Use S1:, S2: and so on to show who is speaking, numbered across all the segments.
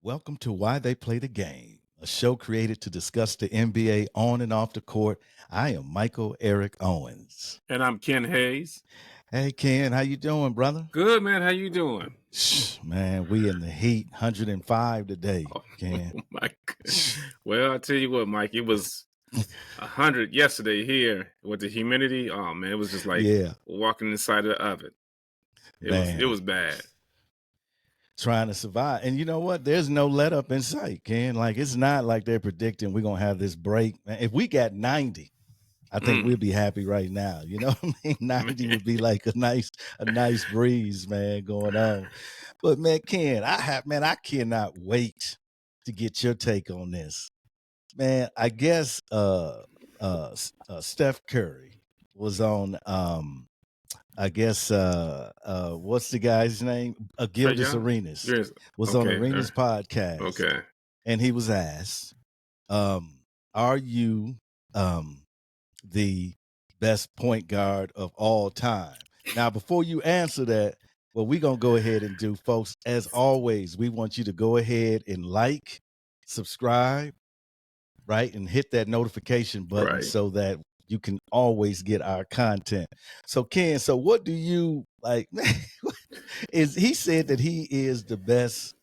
S1: Welcome to Why They Play the Game, a show created to discuss the NBA on and off the court. I am Michael Eric Owens.
S2: And I'm Ken Hayes.
S1: Hey Ken, how you doing, brother?
S2: Good, man. How you doing?
S1: Man, we in the heat, 105 today,
S2: Oh,
S1: Ken.
S2: my God. Well, I tell you what, Mike, it was 100 yesterday here with the humidity. Oh man, it was just like
S1: Yeah,
S2: walking inside of the oven. It
S1: man,
S2: was bad.
S1: trying to survive. And you know what? There's no let up in sight, Ken. Like, it's not like they're predicting we're going to have this break. Man, if we got 90, I think we'd be happy right now. You know what I mean? 90 would be like a nice breeze, man, going on. But man, Ken, I cannot wait to get your take on this. Man, I guess Steph Curry was on what's the guy's name?
S2: Trae
S1: Gildas
S2: Young?
S1: Arenas
S2: Yes.
S1: was on
S2: Okay.
S1: Arenas podcast,
S2: Okay.
S1: and he was asked, are you the best point guard of all time? Now, before you answer that, what we're going to go ahead and do, folks, as always, we want you to go ahead and like, subscribe, right, and hit that notification button
S2: Right.
S1: so that you can always get our content. So, Ken, so what do you like? Is he said that he is the best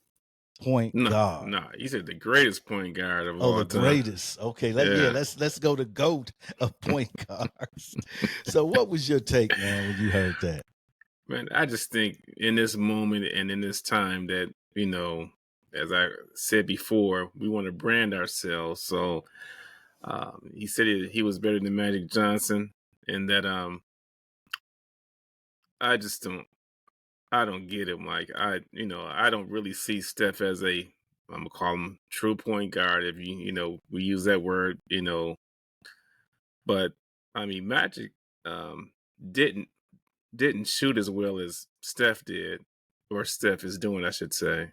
S1: point guard?
S2: No. He said the greatest point guard of
S1: Oh,
S2: all
S1: the
S2: time.
S1: greatest. Okay, let's go to GOAT of point guards. So, what was your take, man, when you heard that?
S2: Man, I just think in this moment and in this time that, as I said before, we want to brand ourselves. So he said he was better than Magic Johnson, and that I just don't get it, Mike. I don't really see Steph as I'm gonna call him true point guard if we use that word, but I mean Magic um didn't shoot as well as Steph did, or Steph is doing, I should say.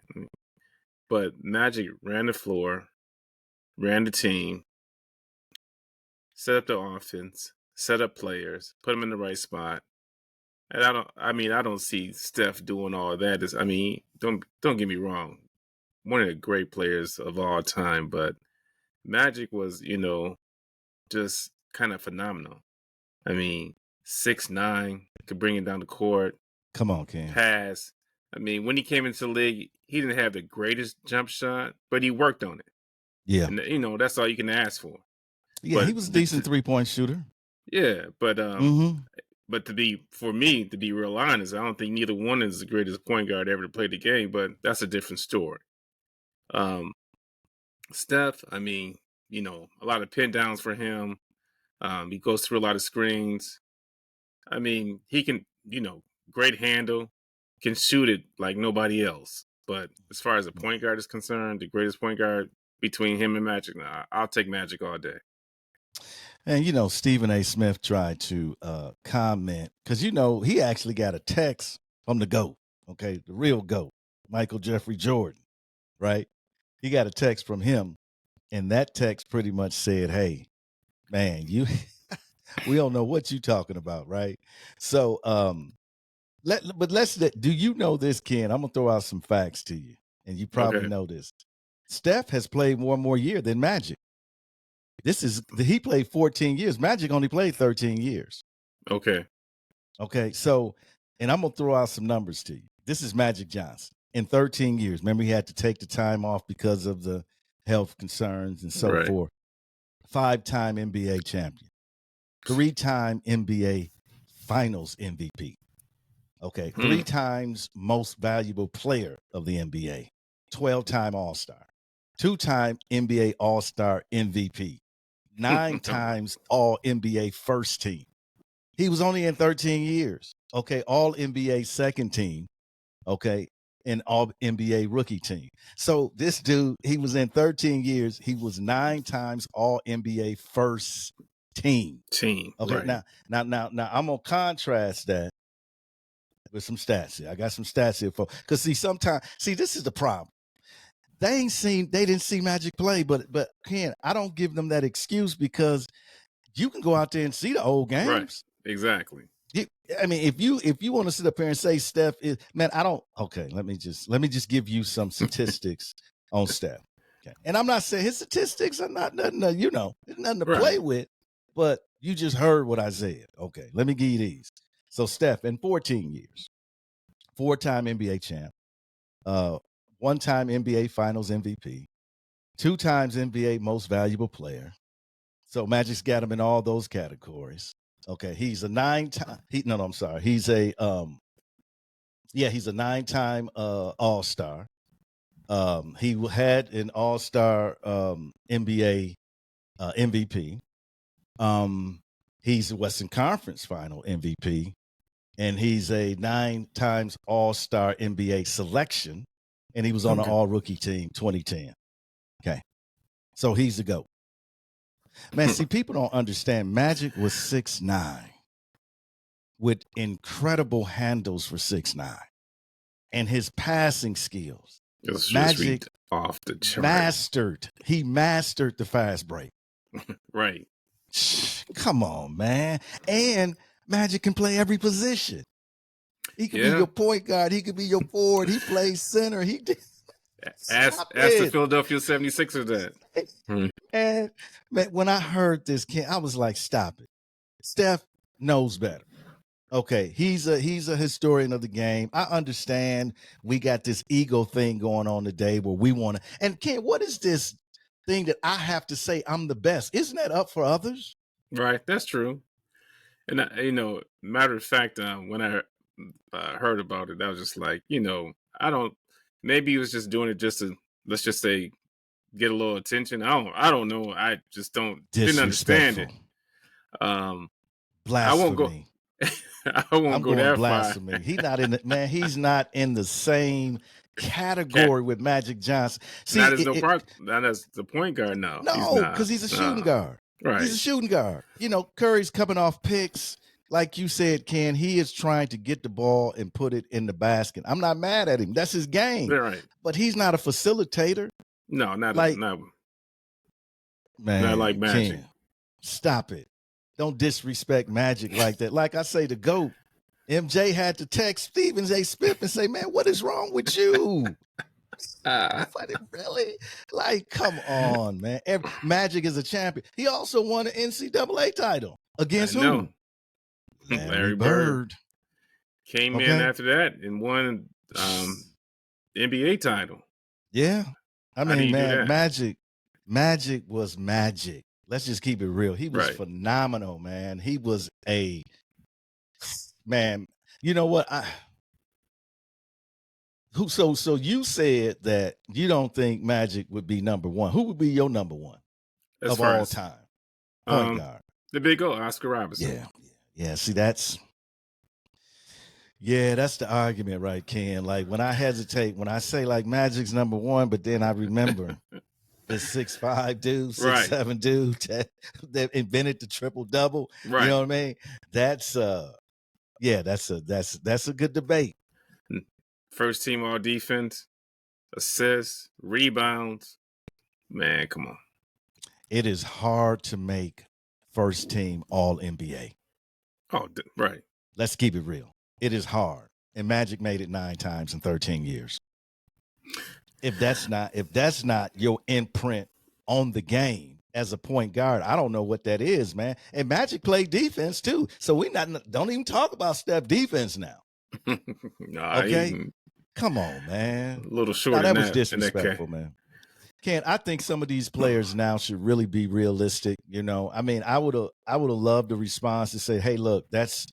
S2: But Magic ran the floor, ran the team, set up the offense, set up players, put them in the right spot. And I don't see Steph doing all of that. Don't get me wrong. One of the great players of all time, but Magic was, just kind of phenomenal. I mean, 6'9", could bring it down the court.
S1: Come on, Ken.
S2: Pass. I mean, when he came into the league, he didn't have the greatest jump shot, but he worked on it.
S1: Yeah.
S2: And, that's all you can ask for.
S1: Yeah,
S2: but
S1: he was a decent 3-point shooter.
S2: Yeah, but But to be real honest, I don't think neither one is the greatest point guard ever to play the game, but that's a different story. Steph, I mean, a lot of pin downs for him. He goes through a lot of screens. I mean, he can, great handle, can shoot it like nobody else. But as far as a point guard is concerned, the greatest point guard between him and Magic, I'll take Magic all day.
S1: And, Stephen A. Smith tried to comment because, he actually got a text from the GOAT, okay, the real GOAT, Michael Jeffrey Jordan, right? He got a text from him, and that text pretty much said, hey, man, we don't know what you talking about, right? So, do you know this, Ken? I'm going to throw out some facts to you, and you probably know this. Steph has played one more year than Magic. He played 14 years. Magic only played 13 years.
S2: Okay.
S1: So, and I'm going to throw out some numbers to you. This is Magic Johnson in 13 years. Remember, he had to take the time off because of the health concerns and so forth. 5-time NBA champion, 3-time NBA Finals MVP. Okay. 3 times most valuable player of the NBA, 12-time All-Star, 2-time NBA All-Star MVP, 9 times All NBA first team. He was only in 13 years. Okay. All NBA second team. Okay. And All NBA rookie team. So this dude, he was in 13 years. He was 9 times All NBA first team.
S2: Okay.
S1: Right. Now I'm gonna contrast that with some stats here. I got some stats here for because this is the problem. They didn't see Magic play, but Ken, I don't give them that excuse because you can go out there and see the old games.
S2: Right. Exactly.
S1: I mean, if you want to sit up here and say Steph is, man, I don't. Okay, let me just give you some statistics on Steph. Okay. And I'm not saying his statistics are not nothing, there's nothing to
S2: Right.
S1: play with, but you just heard what I said. Okay, let me give you these. So Steph, in 14 years, 4-time NBA champ, 1-time NBA Finals MVP, 2 times NBA Most Valuable Player. So Magic's got him in all those categories. Okay, he's a 9-time. He's a he's a 9-time All-Star. He had an All-Star NBA MVP. He's a Western Conference Final MVP, and he's a 9 times All-Star NBA selection, and he was on the All-Rookie team 2010. Okay, so he's the GOAT. Man, see, people don't understand. Magic was 6'9", with incredible handles for 6'9", and his passing skills. Magic
S2: off the chart.
S1: He mastered the fast break.
S2: Right.
S1: Come on, man. And Magic can play every position. He could be your point guard. He could be your forward. He plays center. He did.
S2: Ask the Philadelphia 76ers that.
S1: And man, when I heard this, I was like, stop it. Steph knows better. Okay, he's a historian of the game. I understand we got this ego thing going on today where we want to. And Ken, what is this thing that I have to say I'm the best? Isn't that up for others?
S2: Right, that's true. And matter of fact, when I heard about it, I was just like, maybe he was just doing it just to, let's just say, get a little attention. I don't know. I just didn't understand it.
S1: Blasphemy.
S2: I won't go that blasphemy.
S1: Far. He's not in the same category with Magic Johnson. See,
S2: not as the point guard now.
S1: No, because he's a shooting guard.
S2: Right.
S1: He's a shooting guard. Curry's coming off picks. Like you said, Ken, he is trying to get the ball and put it in the basket. I'm not mad at him. That's his game.
S2: Right.
S1: But he's not a facilitator.
S2: No, not
S1: like
S2: man,
S1: not
S2: like Magic.
S1: Ken, stop it. Don't disrespect Magic like that. Like I say, the GOAT, MJ had to text Stephen A. Smith and say, man, what is wrong with you? Really? Like, come on, man. Magic is a champion. He also won an NCAA title. Against who?
S2: Larry Bird. Came in after that and won NBA title.
S1: Yeah. I mean, man, Magic was magic. Let's just keep it real. He was phenomenal, man. He was man. You know what? So you said that you don't think Magic would be number one. Who would be your number one of all time? Point guard.
S2: The big O, Oscar Robertson.
S1: Yeah. See, that's the argument, right, Ken? Like when I say like Magic's number one, but then I remember the 6'5" dude, 6'7" dude that invented the triple double.
S2: Right.
S1: You know what I mean? That's a good debate.
S2: First team all defense, assists, rebounds. Man, come on.
S1: It is hard to make first team all NBA.
S2: Oh, right.
S1: Let's keep it real. It is hard. And Magic made it 9 times in 13 years. If that's not your imprint on the game as a point guard, I don't know what that is, man. And Magic played defense too. So don't even talk about Steph defense now. Okay? Come on, man.
S2: A little short.
S1: That was disrespectful, man. Ken, I think some of these players now should really be realistic. I mean, I would have loved the response to say, hey, look, that's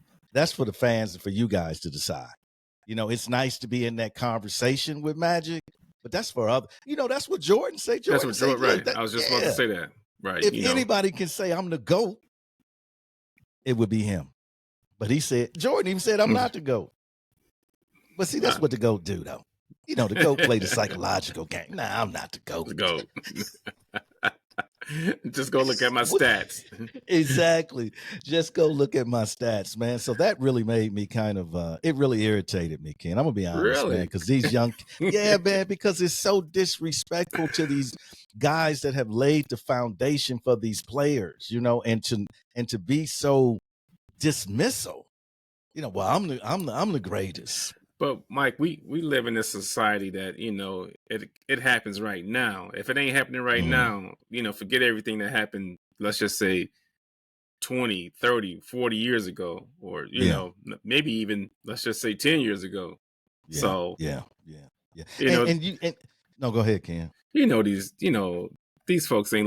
S1: for the fans and for you guys to decide. It's nice to be in that conversation with Magic, but that's for other. That's what Jordan said.
S2: That's what Jordan, right? I was just about to say that. Right.
S1: If anybody can say I'm the GOAT, it would be him. But Jordan even said I'm not the GOAT. But see, that's what the GOAT do, though. The GOAT play the psychological game. Nah, I'm not the GOAT.
S2: The GOAT. Just go look at my stats.
S1: Exactly. Just go look at my stats, man. So that really made me kind of, it really irritated me, Ken. I'm going to be honest, man, because these young, man, because it's so disrespectful to these guys that have laid the foundation for these players, and to be so dismissal. Well, I'm the greatest.
S2: But Mike, we live in a society that, it happens right now. If it ain't happening right
S1: Mhm.
S2: now, forget everything that happened, let's just say 20, 30, 40 years ago, or,
S1: Yeah.
S2: maybe even, let's just say 10 years ago.
S1: Yeah.
S2: So,
S1: Yeah. Yeah. Yeah.
S2: you
S1: And
S2: know,
S1: and you and no, go ahead, Ken.
S2: these folks they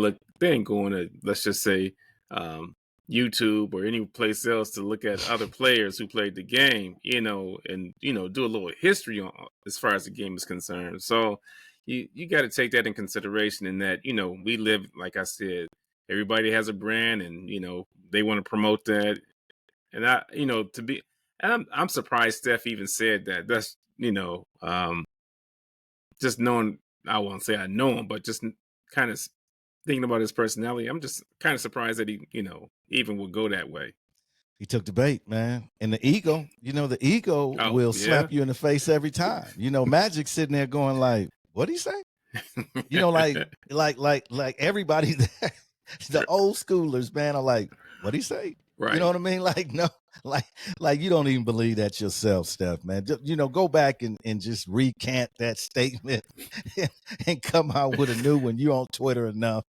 S2: ain't going to, let's just say, um, YouTube or any place else to look at other players who played the game, and do a little history on as far as the game is concerned. So you got to take that in consideration, in that we live, like I said, everybody has a brand, and they want to promote that. And I'm surprised Steph even said that. That's just knowing, I won't say I know him, but just kind of thinking about his personality, I'm just kind of surprised that he, even would go that way.
S1: He took the bait, man. And the ego, the ego
S2: Oh,
S1: will
S2: yeah.
S1: slap you in the face every time. Magic sitting there going like, what'd he say? Like everybody there, the old schoolers, man, are like, what'd he say?
S2: Right.
S1: You know what I mean? Like, no, like you don't even believe that yourself, Steph, man. Just, go back and just recant that statement and come out with a new one. You on Twitter enough.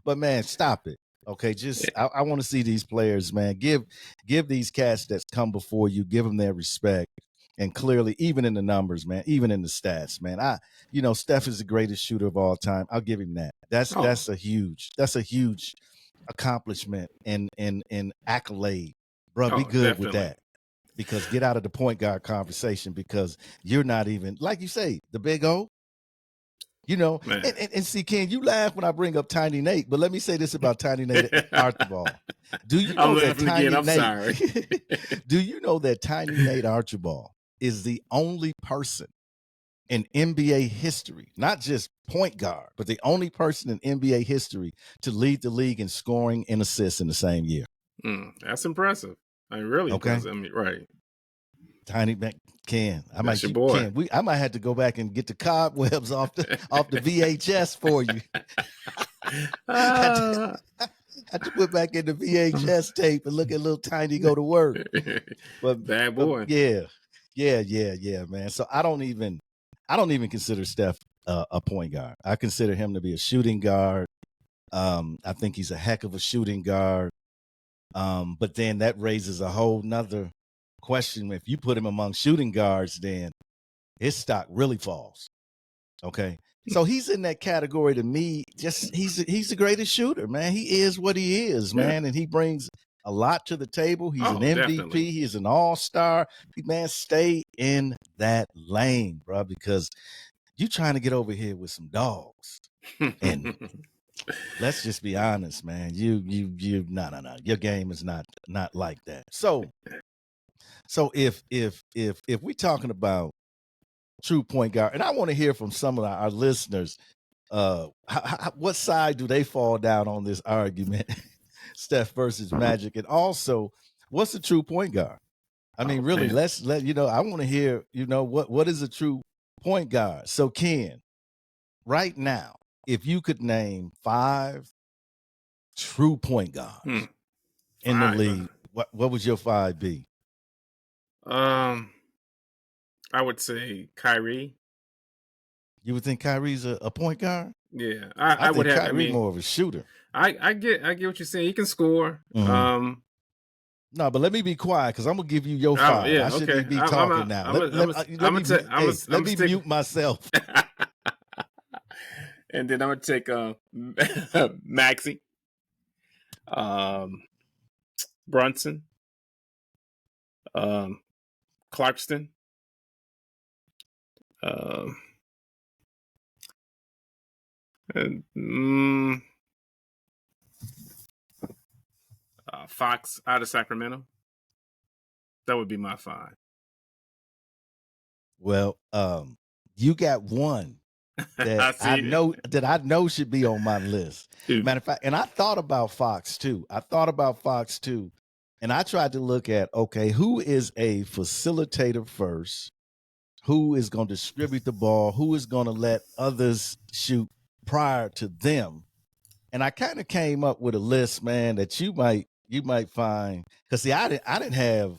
S1: But man, stop it. Okay, just I want to see these players, man. Give these cats that's come before you, give them their respect. And clearly, even in the numbers, man, even in the stats, man, Steph is the greatest shooter of all time. I'll give him that. That's a huge accomplishment and accolade, bro. Be good
S2: definitely
S1: with that, because get out of the point guard conversation, because you're not even, like you say, the big O. And see, Ken, you laugh when I bring up Tiny Nate, but let me say this about Tiny Nate Archibald. Do you know that Tiny
S2: again, I'm
S1: Nate?
S2: sorry.
S1: Do you know that Tiny Nate Archibald is the only person in NBA history, not just point guard, but the only person in NBA history to lead the league in scoring and assists in the same year?
S2: That's impressive. Really impressive. I mean, right.
S1: Tiny Ken, I
S2: That's your boy.
S1: I might have to go back and get the cobwebs off the VHS for you. I had to put back in the VHS tape and look at little Tiny go to work. But
S2: bad boy.
S1: Yeah, man. So I don't even consider Steph a point guard. I consider him to be a shooting guard. I think he's a heck of a shooting guard. But then that raises a whole nother question. If you put him among shooting guards, then his stock really falls. Okay. So he's in that category to me. Just he's the greatest shooter, man. He is what he is, man, and he brings a lot to the table. He's an MVP.
S2: Definitely.
S1: He's an all-star. Man, stay in that lane, bro, because you trying to get over here with some dogs. And let's just be honest, man. You no. Your game is not like that. So if we're talking about true point guard, and I want to hear from some of our listeners, what side do they fall down on this argument, Steph versus Magic, and also what's a true point guard? I mean, really,
S2: man.
S1: I want to hear, what is a true point guard? So Ken, right now, if you could name 5 true point guards in the league, what would your 5 be?
S2: I would say Kyrie.
S1: You would think Kyrie's a point guard?
S2: Yeah,
S1: I
S2: would
S1: think
S2: have.
S1: Kyrie more of a shooter.
S2: I get what you're saying. He can score.
S1: Mm-hmm. No, but let me be quiet, because I'm gonna give you your 5.
S2: Yeah,
S1: I shouldn't be talking now. Let me mute myself.
S2: And then I'm gonna take Maxey, Brunson, Clarkston, and Fox out of Sacramento. That would be my 5.
S1: Well, you got one that I know should be on my list. Matter of fact, and I thought about Fox too. And I tried to look at, okay, who is a facilitator first? Who is going to distribute the ball? Who is going to let others shoot prior to them? And I kind of came up with a list, man, that you might find, because see, I didn't have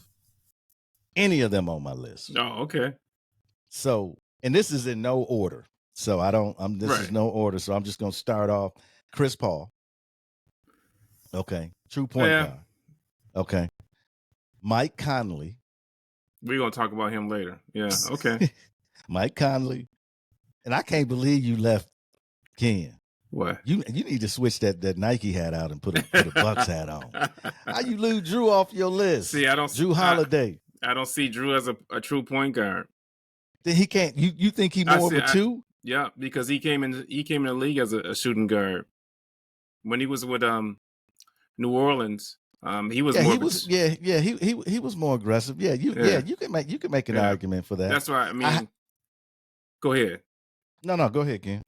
S1: any of them on my list.
S2: Oh, okay.
S1: So, and this is in no order. So this is no order. So I'm just going to start off Chris Paul. Okay. True point guard. Okay. Mike Conley.
S2: We're going to talk about him later. Yeah. Okay.
S1: Mike Conley. And I can't believe you left Ken.
S2: What?
S1: You need to switch that Nike hat out and put a Bucks hat on. How you lose Drew off your list?
S2: See, I don't
S1: Drew Holiday.
S2: I don't see Drew as a true point guard.
S1: Then he can't. You think he more of a two?
S2: Yeah, because he came in the league as a shooting guard when he was with New Orleans. He was he was more aggressive. Yeah, you can make an argument for that. That's why I mean. Go ahead.
S1: No, go ahead, Ken.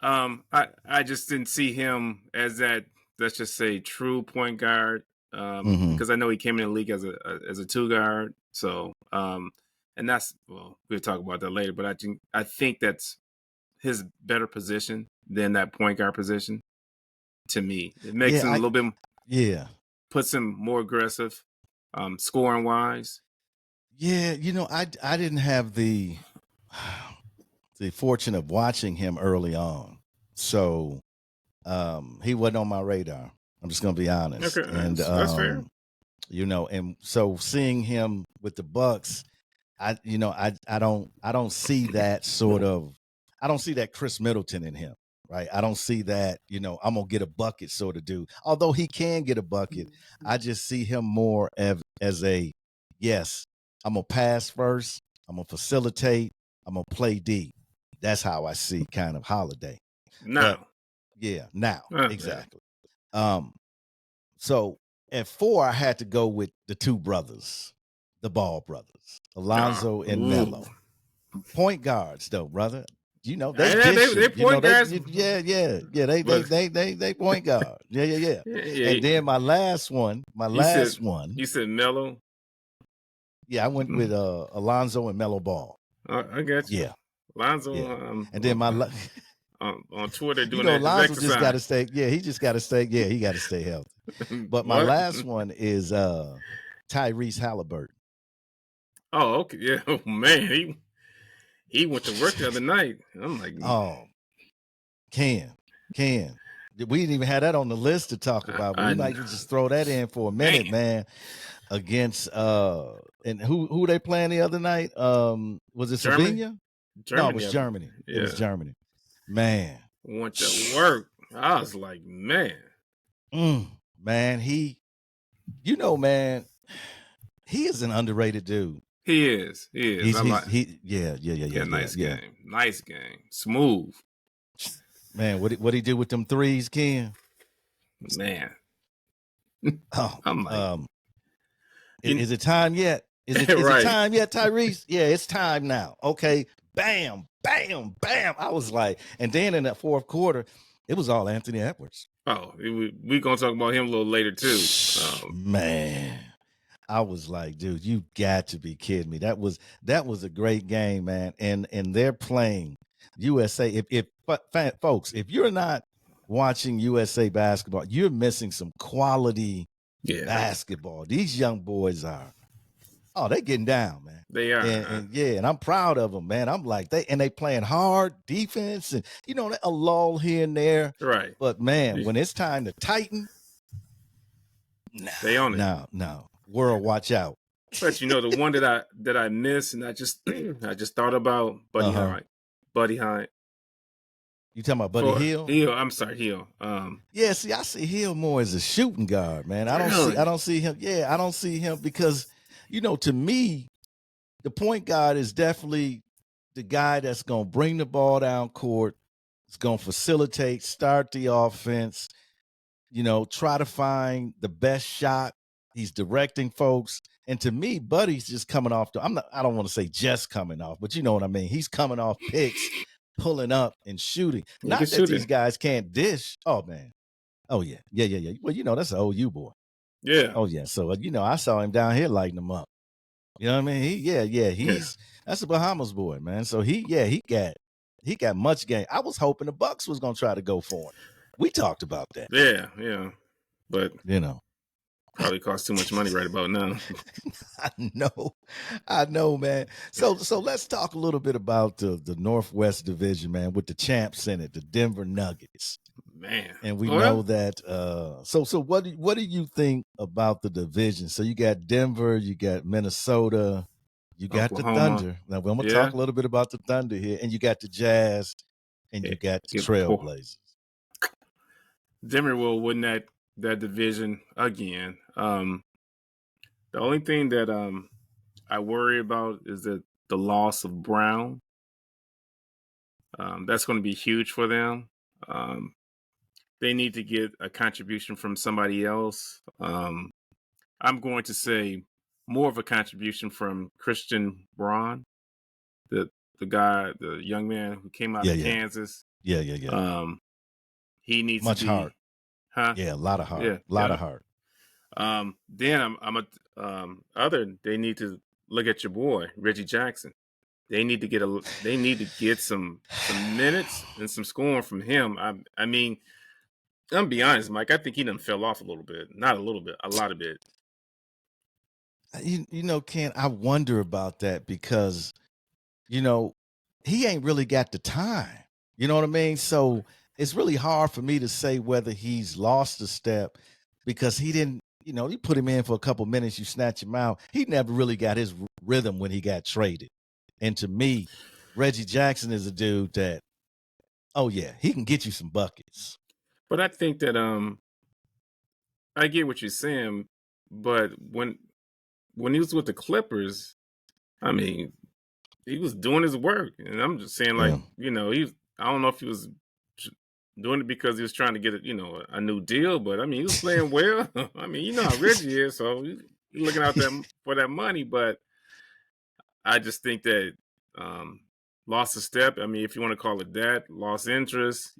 S2: I just didn't see him as that. Let's just say true point guard. Because I know he came in the league as a two guard. So and that's we'll talk about that later. But I think that's his better position than that point guard position. To me, it makes him a little bit.
S1: Yeah.
S2: Puts him more aggressive, scoring wise.
S1: Yeah, I didn't have the fortune of watching him early on, so he wasn't on my radar. I'm just gonna be honest.
S2: Okay,
S1: and
S2: that's fair.
S1: And so seeing him with the Bucks, I don't see that sort of. I don't see that Chris Middleton in him. Right. I don't see that, I'm going to get a bucket sort of dude. Although he can get a bucket, I just see him more as a, yes, I'm going to pass first. I'm going to facilitate. I'm going to play D. That's how I see kind of Holiday.
S2: Now.
S1: Exactly. So at 4, I had to go with the two brothers, the Ball brothers, Alonzo and Melo. Point guards, though, brother. They point guards. They point guard. Yeah. And then my last one.
S2: You said Melo?
S1: Yeah, I went with Alonzo and Melo Ball.
S2: I got you.
S1: Yeah.
S2: Alonzo.
S1: Yeah. And then my
S2: on Twitter doing that
S1: Alonzo
S2: exercise.
S1: just got to stay. Yeah, he just got to stay. Yeah, he got to stay healthy. But my last one is Tyrese Halliburton.
S2: Oh, okay. Yeah. Oh man, he went to work the other night. I'm like,
S1: Ken. We didn't even have that on the list to talk about. But we might just throw that in for a minute, man. Against and who they playing the other night? Was it Slovenia? No, it was Germany. Yeah. It was Germany. Man,
S2: went to work. I was like, man,
S1: man, man, he is an underrated dude.
S2: He is.
S1: Yeah.
S2: Nice game. Nice game. Smooth.
S1: Man, what he do with them threes, Ken?
S2: Man.
S1: Oh, I'm like, is it time yet? Is it time yet, Tyrese? Yeah, it's time now. Okay. Bam, bam, bam. I was like, and then in that fourth quarter, it was all Anthony Edwards.
S2: Oh, we're going to talk about him a little later, too.
S1: Man. I was like, dude, you got to be kidding me. That was a great game, man. And they're playing USA. Folks, if you're not watching USA basketball, you're missing some quality basketball. These young boys are. Oh, they're getting down, man.
S2: They are.
S1: And I'm proud of them, man. I'm like, they playing hard defense and, a lull here and there.
S2: Right.
S1: But, man, when it's time to tighten,
S2: they own it.
S1: No. World, watch out.
S2: But the one that I missed, and I just thought about Buddy Hield. Buddy Hield.
S1: You talking about Buddy Hield?
S2: Hield. I'm sorry, Hield.
S1: Yeah, see, I see Hield more as a shooting guard, man. I don't see him. Yeah, I don't see him because, to me, the point guard is definitely the guy that's gonna bring the ball down court. It's gonna facilitate, start the offense. Try to find the best shot. He's directing folks. And to me, Buddy's just coming off. I don't want to say just coming off, but you know what I mean. He's coming off picks, pulling up and shooting. Not that these guys can't dish. Oh, man. Oh, yeah. Yeah. Well, that's an OU boy.
S2: Yeah.
S1: Oh, yeah. So, I saw him down here lighting them up. You know what I mean? That's a Bahamas boy, man. So he got much game. I was hoping the Bucks was going to try to go for him. We talked about that.
S2: Yeah. But, Probably costs too much money right about now.
S1: I know, man. So let's talk a little bit about the Northwest Division, man, with the champs in it, the Denver Nuggets.
S2: Man.
S1: And we know
S2: Well,
S1: that so what do you think about the division? So you got Denver, you got Minnesota, you got the
S2: Oklahoma.
S1: Thunder. Now we're gonna talk
S2: Yeah.
S1: a little bit about the Thunder here, and you got the Jazz, and you got the Trailblazers.
S2: Denver will win that division again. The only thing that I worry about is the loss of Brown. That's going to be huge for them. They need to get a contribution from somebody else. I'm going to say more of a contribution from Christian Braun, the guy, the young man who came out of Kansas.
S1: Yeah.
S2: He needs
S1: much
S2: to be,
S1: heart.
S2: huh?
S1: Yeah, a lot of heart.
S2: Yeah,
S1: a lot of heart.
S2: Then they need to look at your boy Reggie Jackson. They need to get some minutes and some scoring from him. I mean, I'm gonna be honest, Mike. I think he done fell off a little bit. Not a little bit, a lot of bit.
S1: You know, Ken, I wonder about that because, you know, he ain't really got the time. You know what I mean? So it's really hard for me to say whether he's lost a step because he didn't, you know, you put him in for a couple minutes, you snatch him out. He never really got his rhythm when he got traded. And to me, Reggie Jackson is a dude that, oh yeah, he can get you some buckets.
S2: But I think that I get what you're saying, but when he was with the Clippers, I mean, he was doing his work, and I'm just saying, like, you know, I don't know if he was doing it because he was trying to get a new deal, but I mean, he was playing well. I mean, you know how Reggie is, so he's looking out for that money. But I just think that lost a step. I mean, if you want to call it that, lost interest,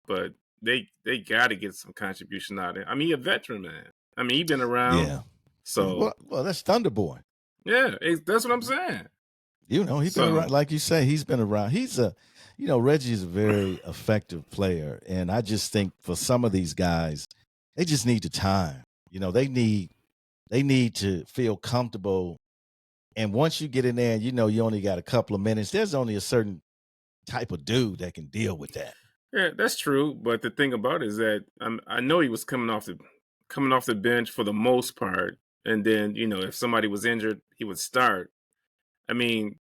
S2: but they got to get some contribution out of it. I mean, a veteran, man. I mean, he's been around.
S1: Yeah.
S2: So
S1: well, that's Thunder Boy.
S2: Yeah, that's what I'm saying.
S1: You know, he's been around, like you say, he's been around. He's Reggie's a very effective player. And I just think for some of these guys, they just need the time. You know, they need to feel comfortable. And once you get in there and you know you only got a couple of minutes, there's only a certain type of dude that can deal with that.
S2: Yeah, that's true. But the thing about it is that I know he was coming off the bench for the most part. And then, if somebody was injured, he would start. I mean,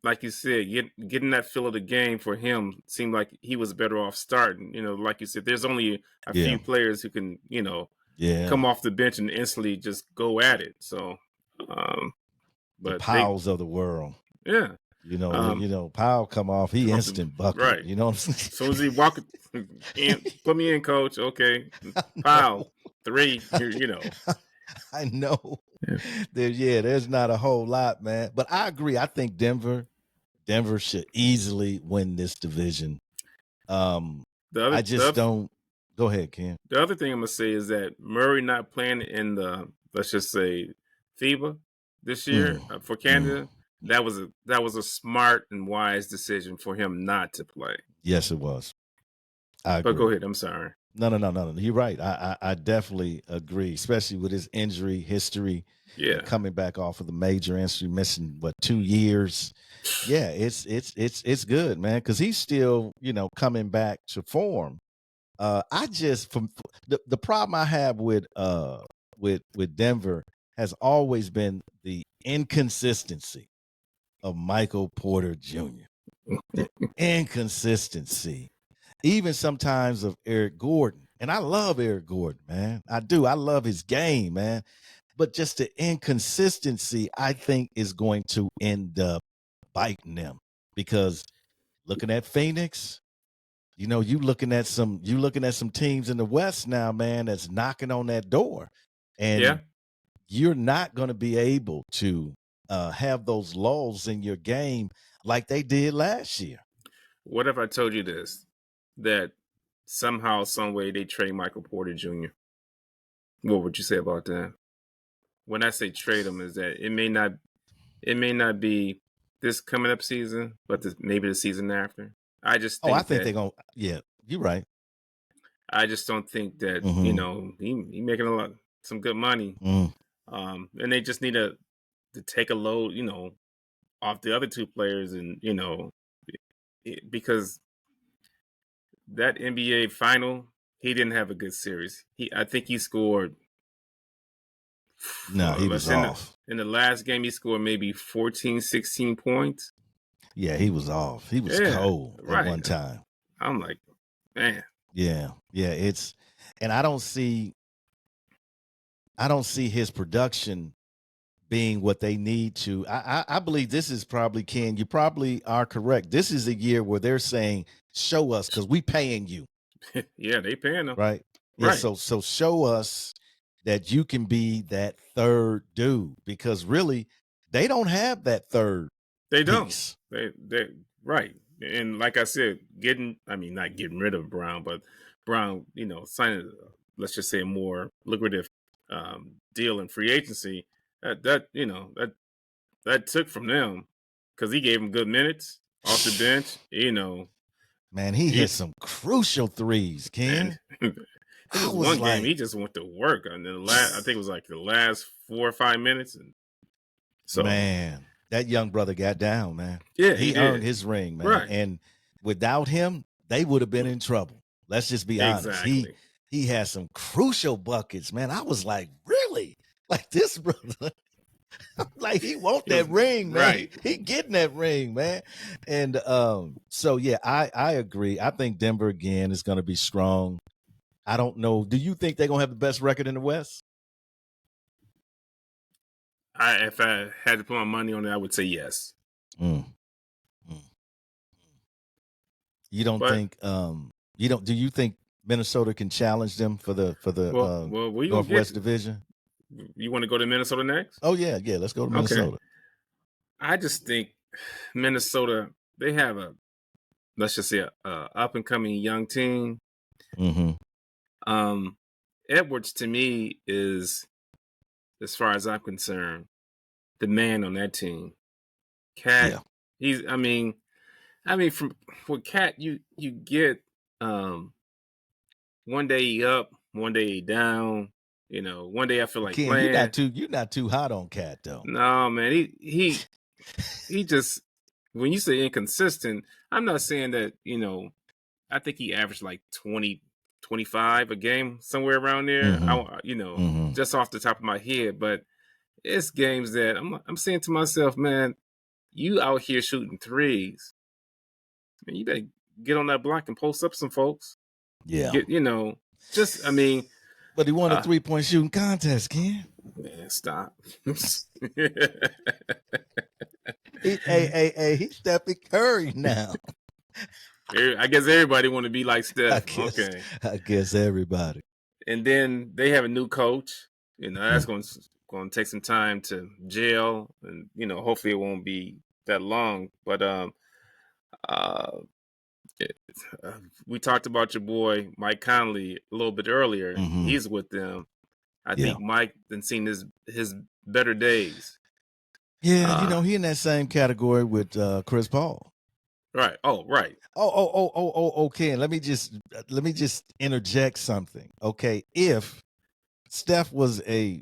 S2: like you said, getting that feel of the game for him seemed like he was better off starting. Like you said, there's only a few players who can, come off the bench and instantly just go at it. So,
S1: the Powells of the world.
S2: Yeah.
S1: Powell come off, he instant bucket.
S2: Right.
S1: You know what I'm saying?
S2: So as he walk in, put me in, coach. Okay. Powell, 3,
S1: I know. There's not a whole lot, man. But I agree. I think Denver should easily win this division. Go ahead, Ken.
S2: The other thing I'm gonna say is that Murray not playing in the, let's just say, FIBA this year for Canada. That was a smart and wise decision for him not to play.
S1: Yes, it was. I agree.
S2: But go ahead. I'm sorry.
S1: No. You're right. I definitely agree, especially with his injury history.
S2: Yeah,
S1: coming back off of the major injury, missing 2 years. Yeah, it's good, man, because he's still coming back to form. I just from the problem I have with Denver has always been the inconsistency of Michael Porter Jr. The inconsistency, even sometimes of Eric Gordon. And I love Eric Gordon, man. I do. I love his game, man. But just the inconsistency, I think, is going to end up biting them. Because looking at Phoenix, you looking at some teams in the West now, man, that's knocking on that door. And you're not going to be able to have those lulls in your game like they did last year.
S2: What if I told you this, that somehow, some way they trade Michael Porter Jr.? What would you say about that? When I say trade him, is that it may not be this coming up season, but maybe the season after. I just think
S1: they're going to, you're right.
S2: I just don't think that, he making a lot. some good money. And they just need to take a load, off the other two players, and because that NBA final, he didn't have a good series. I think he scored.
S1: No, he was off.
S2: In the last game, he scored maybe 14, 16 points.
S1: Yeah, he was off. He was cold at one time.
S2: I'm like, man.
S1: Yeah. And I don't see his production being what they need to. I believe this is probably, Ken, you probably are correct. This is a year where they're saying, show us, because we paying you.
S2: Yeah, they paying them.
S1: Right. Yeah, right. So show us that you can be that third dude, because really they don't have that third.
S2: They don't. They right. And like I said, not getting rid of Brown, but Brown, signing, let's just say, a more lucrative deal in free agency. That took from them, because he gave them good minutes off the bench.
S1: Man, he hit some crucial threes, Ken.
S2: This was one game he just went to work, and then I think it was like the last 4 or 5 minutes, and so
S1: man, that young brother got down, man.
S2: Yeah,
S1: he earned his ring, man. Right. And without him, they would have been in trouble. Let's just be honest.
S2: Exactly.
S1: He had some crucial buckets, man. I was like, really? Like, this brother, like, he want that ring, man.
S2: Right.
S1: He getting that ring, man. And so yeah, I agree. I think Denver again is going to be strong. I don't know. Do you think they're going to have the best record in the West?
S2: If I had to put my money on it, I would say yes.
S1: You don't think do you think Minnesota can challenge them for the Northwest Division?
S2: You want to go to Minnesota next?
S1: Oh yeah, let's go to Minnesota. Okay.
S2: I just think Minnesota, they have let's just say a up and coming young team.
S1: Mm-hmm.
S2: Edwards, to me, is, as far as I'm concerned, the man on that team. Cat, he's. I mean, from Cat, you get one day he up, one day he down. One day I feel like
S1: Ken,
S2: playing.
S1: You're not too hot on Cat though.
S2: No, man, he just, when you say inconsistent, I'm not saying that. I think he averaged like 20, 25 a game, somewhere around there.
S1: Mm-hmm.
S2: Just off the top of my head, but it's games that I'm saying to myself, man, you out here shooting threes, man, you better get on that block and post up some folks.
S1: Yeah,
S2: But
S1: he won a 3-point shooting contest, Ken.
S2: Man, stop.
S1: He's Stephen Curry now.
S2: I guess everybody want to be like Steph.
S1: I guess everybody.
S2: And then they have a new coach. That's going to take some time to gel, and hopefully it won't be that long. But we talked about your boy Mike Conley a little bit earlier.
S1: Mm-hmm.
S2: He's with them. I think Mike then seen his better days.
S1: Yeah, he in that same category with Chris Paul.
S2: Right. Oh, right.
S1: Okay. Let me just interject something. Okay, if Steph was a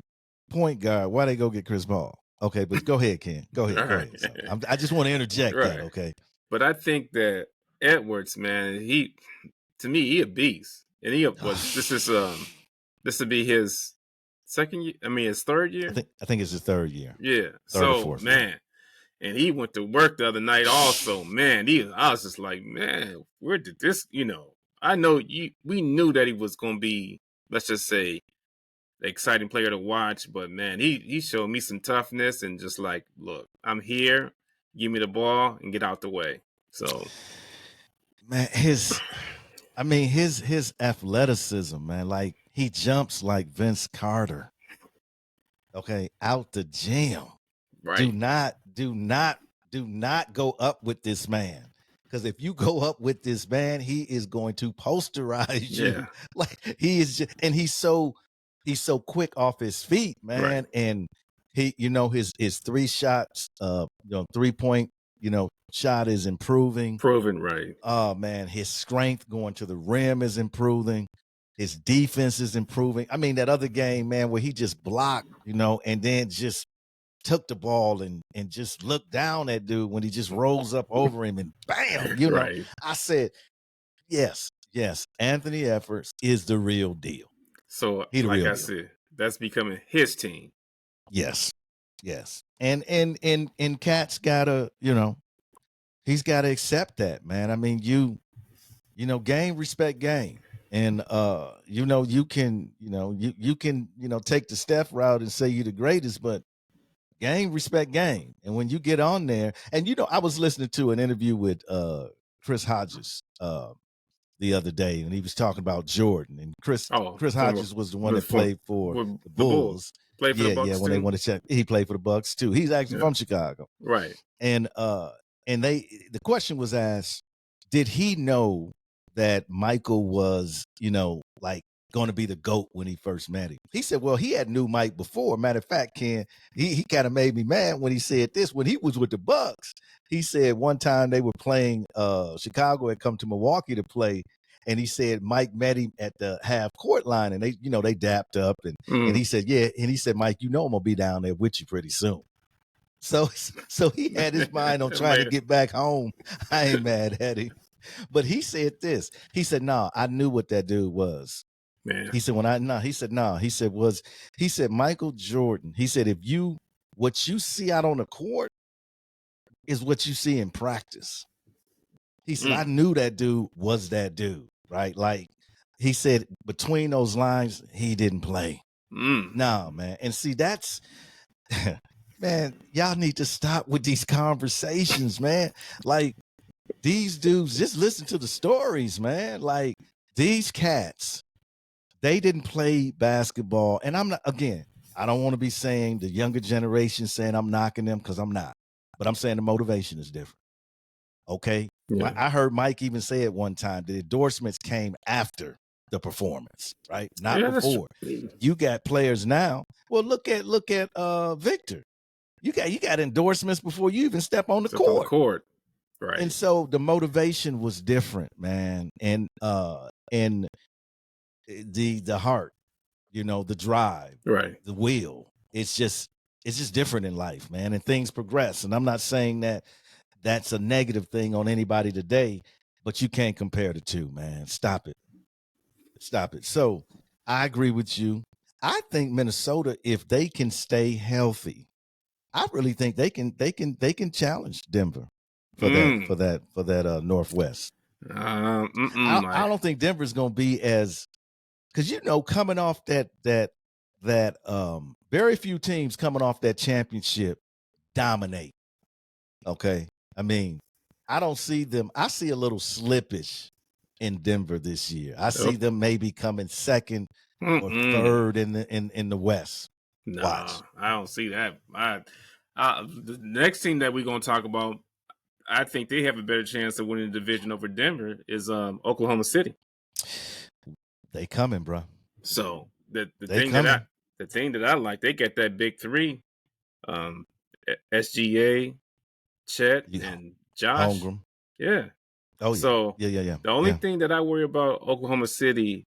S1: point guard, why they go get Chris Paul? Okay, but go ahead, Ken. Go ahead. Go ahead. I just want to interject that. Okay.
S2: But I think that Edwards, man, to me, he a beast, and this would be his second year. I mean, his third year.
S1: I think it's his third year.
S2: Yeah.
S1: Third or fourth,
S2: man. And he went to work the other night also, man. I was just like, man, where did this, I know we knew that he was going to be, let's just say, the exciting player to watch. But, man, he showed me some toughness and just like, look, I'm here. Give me the ball and get out the way. So,
S1: man, his athleticism, man, like he jumps like Vince Carter. Okay, out the gym.
S2: Right.
S1: Do not go up with this man, because if you go up with this man, he is going to posterize you.
S2: Yeah.
S1: Like he is just, and he's so quick off his feet, man.
S2: Right.
S1: And he, his 3 shots, 3-point, shot is improving.
S2: Proven, right.
S1: Oh man, his strength going to the rim is improving. His defense is improving. I mean, that other game, man, where he just blocked, and then just took the ball and just looked down at dude when he just rolls up over him and bam,
S2: Right.
S1: I said, yes, Anthony Edwards is the real deal.
S2: So,
S1: He the
S2: like
S1: real
S2: I
S1: deal.
S2: said, that's becoming his team.
S1: Yes. And Cat's gotta, he's gotta accept that, man. I mean, game respect game. And you can, you can, take the Steph route and say you're the greatest, but game respect game. And when you get on there, and I was listening to an interview with Chris Hodges the other day, and he was talking about Jordan. And Chris Hodges was the one that played for the Bulls.
S2: Played for the Bucks
S1: when
S2: too.
S1: they want to check, he played for the Bucks too. He's actually from Chicago,
S2: right?
S1: And the question was asked, did he know that Michael was, like going to be the GOAT when he first met him? He said, well, he had knew Mike before. Matter of fact, Ken, he kind of made me mad when he said this. When he was with the Bucks, he said one time they were playing, Chicago had come to Milwaukee to play, and he said Mike met him at the half court line, and they dapped up, and he said, yeah, and he said, Mike, I'm gonna be down there with you pretty soon. So he had his mind on trying to get back home. I ain't mad at him. But he said this. He said, "No, I knew what that dude was."
S2: Man.
S1: He said, he said, Michael Jordan. He said, what you see out on the court is what you see in practice. He said, I knew that dude was that dude, right? Like he said, between those lines, he didn't play. No, man. And see, that's man, y'all need to stop with these conversations, man. Like these dudes, just listen to the stories, man. Like these cats, they didn't play basketball. And I'm not, again, I don't want to be saying the younger generation saying I'm knocking them, because I'm not. But I'm saying the motivation is different. Okay? Yeah. I heard Mike even say it one time, the endorsements came after the performance, right? Not before. You got players now. Well, look at Victor. You got endorsements before you even step on the court.
S2: Right.
S1: And so the motivation was different, man. And the heart, the drive,
S2: right,
S1: the will. It's just different in life, man. And things progress. And I'm not saying that that's a negative thing on anybody today, but you can't compare the two, man. Stop it. So I agree with you. I think Minnesota, if they can stay healthy, I really think they can challenge Denver for that Northwest. I don't think Denver's going to be as, because coming off that very few teams coming off that championship dominate. Okay, I mean, I don't see them. I see a little slippage in Denver this year. I see them maybe coming second or third in the West.
S2: No, I don't see that. The next team that we're going to talk about, I think they have a better chance of winning the division over Denver is Oklahoma City.
S1: They coming, bro.
S2: So the thing that I like, they get that big three, SGA, Chet, and Josh.
S1: Holmgren.
S2: Yeah.
S1: Oh,
S2: so
S1: yeah.
S2: The only thing that I worry about Oklahoma City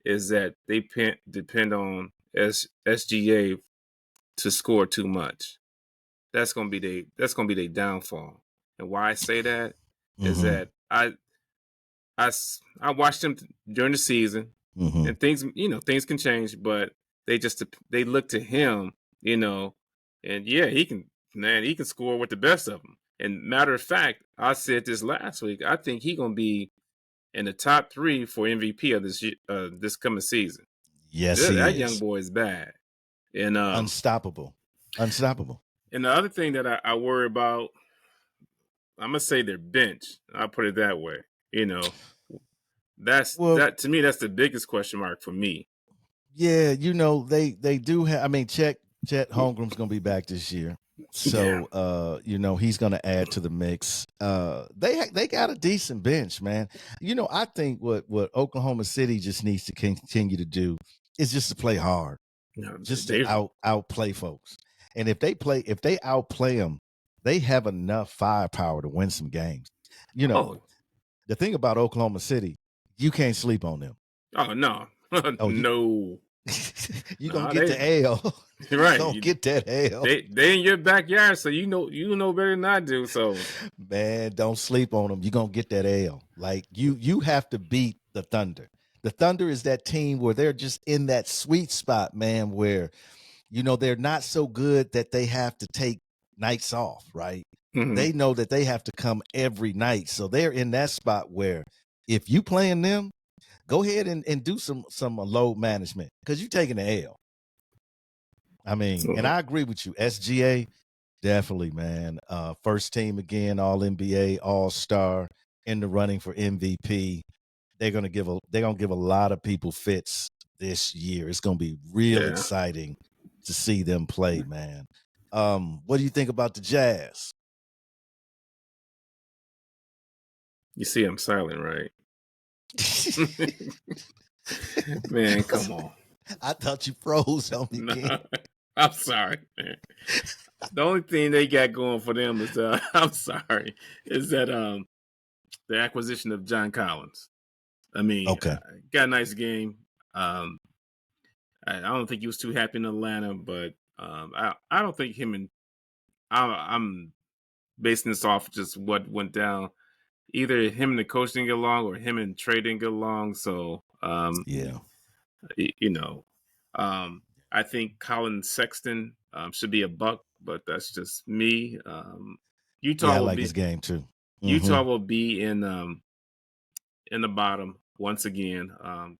S2: is that they depend on SGA to score too much. That's gonna be their downfall. And why I say that is that I watched them during the season, and things can change, but they look to him, and yeah, he can score with the best of them. And matter of fact, I said this last week. I think he's gonna be in the top 3 for MVP of this coming season.
S1: Yes,
S2: that young boy is bad and
S1: unstoppable. And
S2: the other thing that I worry about, I'm gonna say their bench. I'll put it that way. That to me, that's the biggest question mark for me.
S1: Yeah, they do have. I mean, Chet Holmgren's gonna be back this year, so he's gonna add to the mix. They got a decent bench, man. I think what Oklahoma City just needs to continue to do is just to play hard, just to outplay folks. And if they outplay them, they have enough firepower to win some games. The thing about Oklahoma City, you can't sleep on them.
S2: Oh no.
S1: Oh,
S2: No.
S1: you gonna
S2: Nah,
S1: get the L. You
S2: right.
S1: gonna get that L.
S2: They in your backyard, so you know better than I do. So
S1: Man, don't sleep on them. You're gonna get that L. Like you have to beat the Thunder. The Thunder is that team where they're just in that sweet spot, man, where they're not so good that they have to take nights off, right? They know that they have to come every night. So they're in that spot where if you playing them, go ahead and do some load management because you're taking the L. I mean, and I agree with you. SGA, definitely, man. First team again, all NBA, all-star, in the running for MVP. They're gonna give a lot of people fits this year. It's gonna be real exciting to see them play, man. What do you think about the Jazz?
S2: You see, I'm silent, right? Man, come on.
S1: I thought you froze on me.
S2: No, I'm sorry, man. The only thing they got going for them is I'm sorry, is that the acquisition of John Collins. I mean,
S1: Okay.
S2: Got a nice game. I don't think he was too happy in Atlanta, but I don't think him and I'm basing this off just what went down. Either him and the coach didn't get along, or him and Trey didn't get along. So
S1: yeah,
S2: I think Colin Sexton should be a Buck, but that's just me. Utah
S1: I
S2: will
S1: like
S2: be
S1: his game too.
S2: Utah will be in the bottom once again.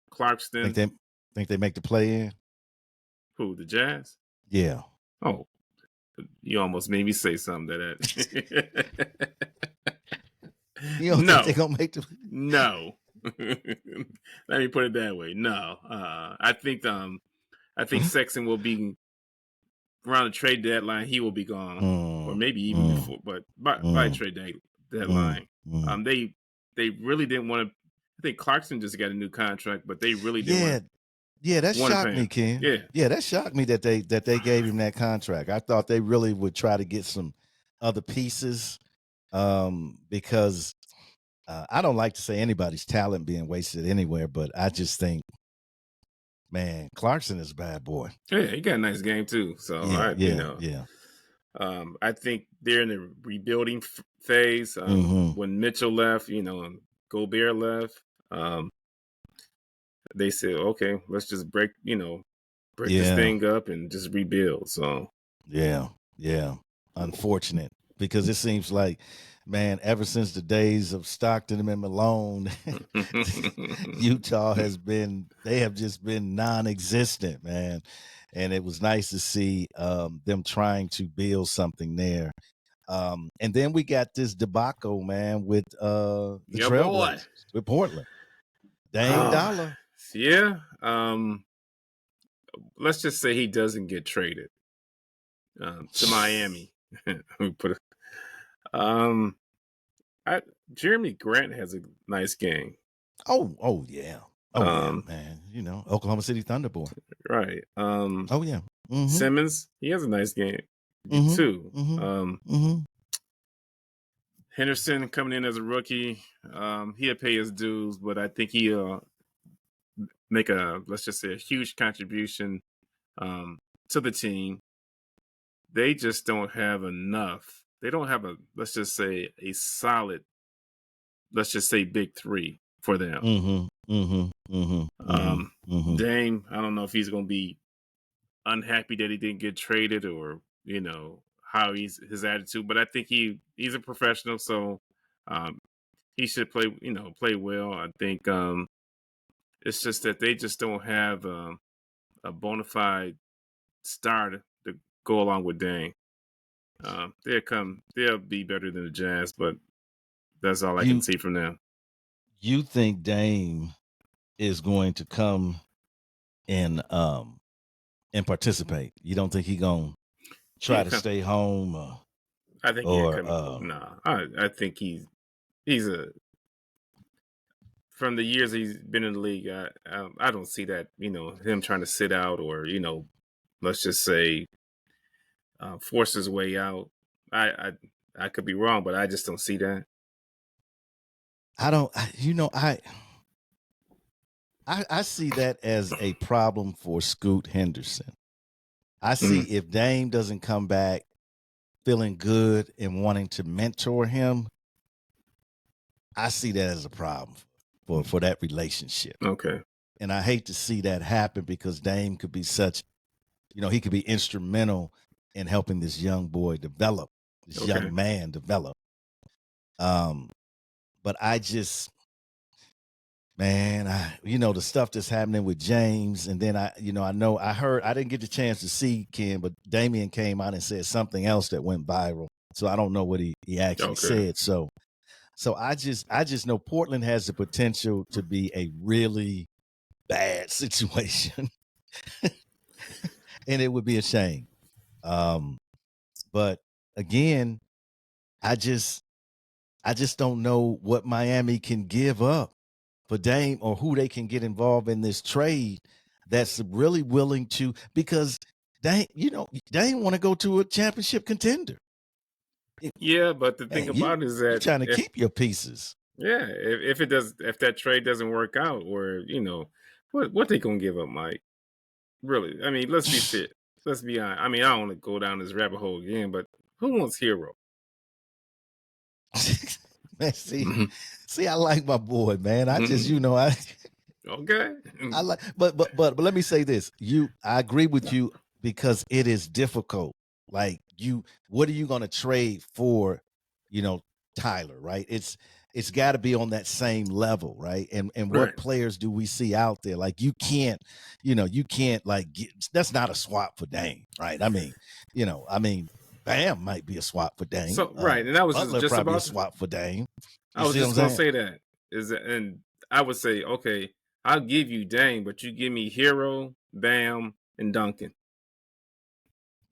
S2: Clarkson.
S1: Think they make the play in?
S2: Who, the Jazz?
S1: Yeah.
S2: Oh, you almost made me say something to that.
S1: You don't think they're gonna make the?
S2: No. Let me put it that way. No. I think Sexton will be around the trade deadline. He will be gone, or maybe even before, but by trade deadline. They really didn't want to. I think Clarkson just got a new contract, but they really didn't.
S1: Yeah, that shocked me, Ken. Yeah, that shocked me that they gave him that contract. I thought they really would try to get some other pieces, because I don't like to say anybody's talent being wasted anywhere, but I just think, man, Clarkson is a bad boy.
S2: Yeah, he got a nice game too. So
S1: yeah.
S2: I think they're in the rebuilding phase. When Mitchell left, and Gobert left, they said, okay, let's just break this thing up and just rebuild. So
S1: yeah. Unfortunate, because it seems like, man, ever since the days of Stockton and Malone, Utah they have just been non-existent, man. And it was nice to see them trying to build something there. And then we got this debacle, man, with the Trailblazers, with Portland. Dame Dollar.
S2: Yeah. Let's just say he doesn't get traded to Miami. Put it. Jeremy Grant has a nice game.
S1: Oh yeah. Yeah, man. Oklahoma City Thunder boy.
S2: Right.
S1: Oh yeah.
S2: Simmons, he has a nice game too. Henderson coming in as a rookie, he'll pay his dues, but I think he'll make let's just say, a huge contribution to the team. They just don't have enough. They don't have let's just say, a solid, let's just say, big three for them. Dame, I don't know if he's going to be unhappy that he didn't get traded, or how his attitude, but I think he's a professional, so he should play well. I think it's just that they just don't have a bona fide star to go along with Dame. They'll be better than the Jazz, but that's all I can see from them.
S1: You think Dame is going to come and participate? You don't think he's gonna try to stay home?
S2: I think I think he's from the years he's been in the league, I don't see that, him trying to sit out, or let's just say force his way out. I could be wrong, but I just don't see that.
S1: I see that as a problem for Scoot Henderson. I see if Dame doesn't come back feeling good and wanting to mentor him, I see that as a problem for that relationship.
S2: Okay.
S1: And I hate to see that happen because Dame could be such, he could be instrumental in helping this young boy develop, this young man develop. But I just, man, the stuff that's happening with James, and then I didn't get the chance to see Ken, but Damian came out and said something else that went viral. So I don't know what he actually said. So I just know Portland has the potential to be a really bad situation. And it would be a shame. But again, I just don't know what Miami can give up for Dame or who they can get involved in this trade that's really willing to, because Dame want to go to a championship contender.
S2: Yeah, but the thing about it is that
S1: you're trying to keep your pieces.
S2: Yeah, if that trade doesn't work out, or what they gonna give up, Mike? Really? I mean, let's be fair. Let's be honest. I mean, I don't want to go down this rabbit hole again, but who wants Hero?
S1: Man, see, I like my boy, man. I just,
S2: okay.
S1: I like, but let me say this. I agree with you because it is difficult. Like what are you going to trade for, Tyler, right? It's got to be on that same level, right? And what players do we see out there? Like you can't like that's not a swap for Dame, right? I mean, Bam might be a swap for Dame.
S2: So and that was
S1: Butler
S2: just
S1: probably
S2: about
S1: a swap for Dame.
S2: I was just gonna say that and I would say, okay, I'll give you Dame, but you give me Hero, Bam, and Duncan.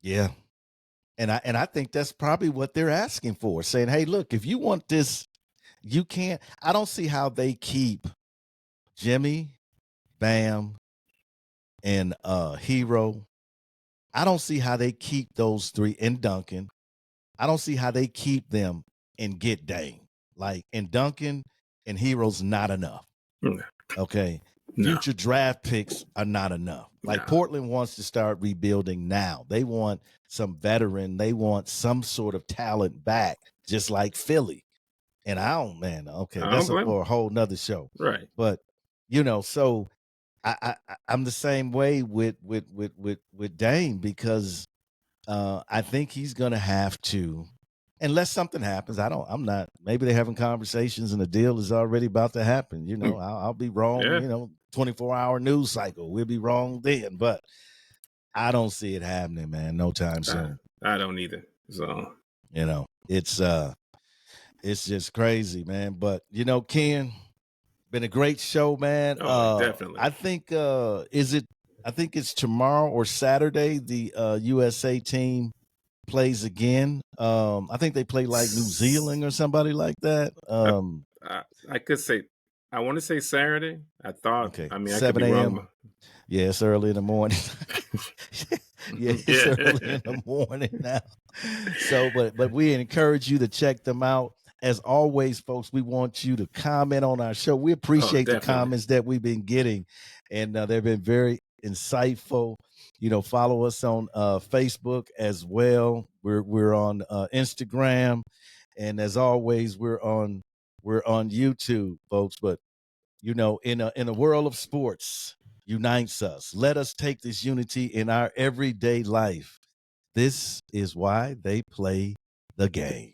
S1: Yeah. And I think that's probably what they're asking for, saying, hey, look, if you want this, you can't. I don't see how they keep Jimmy, Bam, and Hero. I don't see how they keep those three, and Duncan. I don't see how they keep them and get Dame. Like, and Duncan and Hero's not enough. Okay. Future draft picks are not enough. Like Portland wants to start rebuilding now. They want some veteran. They want some sort of talent back, just like Philly. And that's for a whole nother show.
S2: Right.
S1: But so I'm the same way with Dame because I think he's gonna have to, unless something happens. Maybe they're having conversations and the deal is already about to happen. I'll be wrong. 24-hour news cycle. We'll be wrong then, but I don't see it happening, man. No time soon.
S2: I don't either. So
S1: it's just crazy, man. But Ken, been a great show, man.
S2: Definitely.
S1: I think I think it's tomorrow or Saturday. The USA team plays again. I think they play like New Zealand or somebody like that.
S2: I could say, I want to say Saturday. I thought.
S1: Okay.
S2: I mean,
S1: 7 a.m. Yeah, it's early in the morning. It's early in the morning now. So, but we encourage you to check them out. As always, folks, we want you to comment on our show. We appreciate the comments that we've been getting, and they've been very insightful. Follow us on Facebook as well. We're on Instagram, and as always, we're on YouTube, folks. But in a world of sports unites us. Let us take this unity in our everyday life. This is why they play the game.